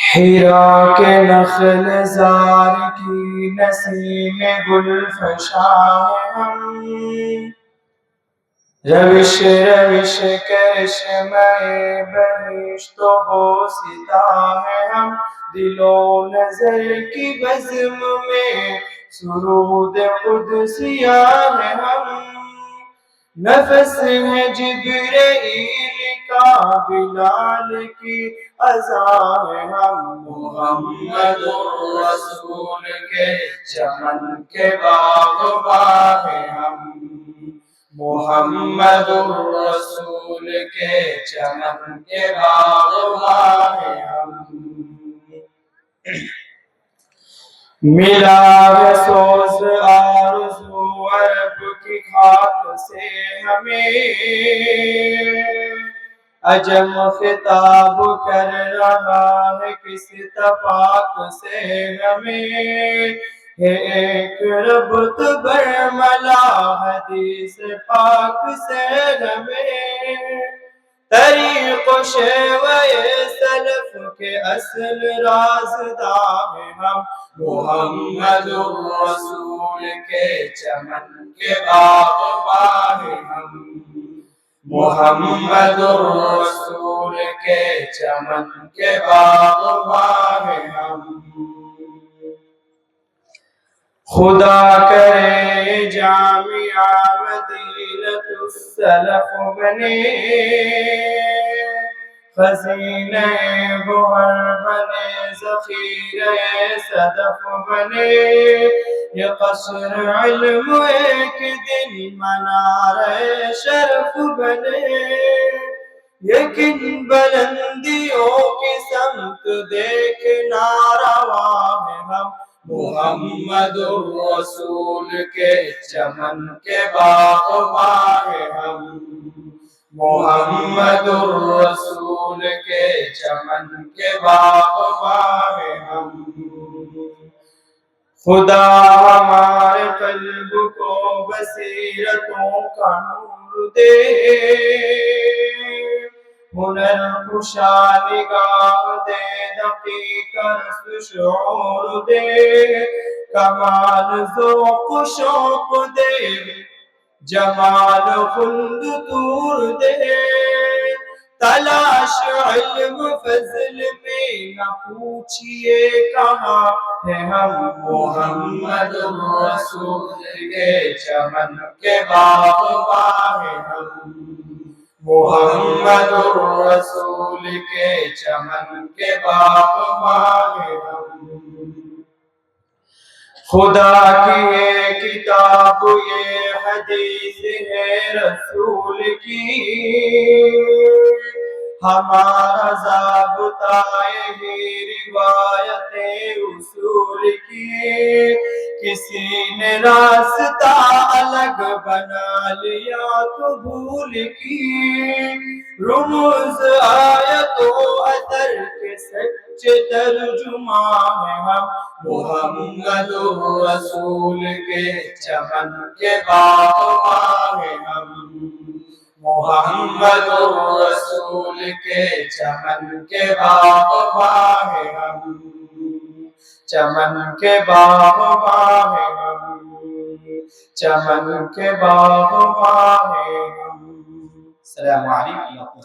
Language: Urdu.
حرا کے نخل زار کی نسیم گل فشاں ہیں ہم، روش روش کرشمہ بہشت و بوسطہ ہیں ہم، دل و نظر کی بزم میں سرود قدسیہ ہیں ہم، نفس ہے جبرائیل کا بلال کی اذان ہے ہم، محمد الرسول کے چمن کے باغباں ہیں ہم، محمد الرسول کے چمن کے باغباں ہیں ہم۔ ملا ہے سوز آرزو عرب کی خاک سے ہمیں، عجم خطاب کر رہا ہے کس تفاق سے ہمیں، ہے ایک ربط برملا حدیث پاک سے ہمیں، طریق و شیوہ سلف کے اصل رازداں ہیں ہم، محمد الرسول کے چمن کے باغباں ہیں ہم، محمد الرسول کے چمن کے باغباں ہیں ہم۔ خدا کرے جامعہ مدینۃ السلف بنے، خزینہ گوہر بنے، ذخیرہ صدف بنے، یہ قصر علم ایک دن منارہ شرف بنے، لیکن بلندیوں کی سمت دیکھنا رواں ہیں ہم، محمد الرسول کے چمن کے باغباں ہیں ہم، محمد الرسول کے چمن کے باغباں ہیں ہم۔ خدا ہمارے قلب کو بصیرتوں کا نور دے، ہنر کشا نگاہ دے، دقیق رس شعور دے، کمال ذوق و شوق دے، جمال خلد طور دے، تلاش علم فضل میں نہ پوچھئے کہاں ہیں ہم، محمد الرسول کے چمن کے باغباں ہیں ہم، محمد الرسول کے چمن کے باغباں ہیں ہم۔ خدا کی یہ کتاب یہ حدیث ہے رسول کی، ہمارا ضابطہ یہی روایت اصول کی، کسی نے راستہ الگ بنا لیا تو بھول کی، رموز آیت و اثر کے سچے ترجمان ہیں ہم، محمد الرسول کے چمن کے باغباں ہیں ہم، محمد الرسول کے چمن کے باغباں ہیں ہم، چمن کے باغباں ہیں ہم، چمن کے باغباں ہیں ہم۔ السلام علیکم۔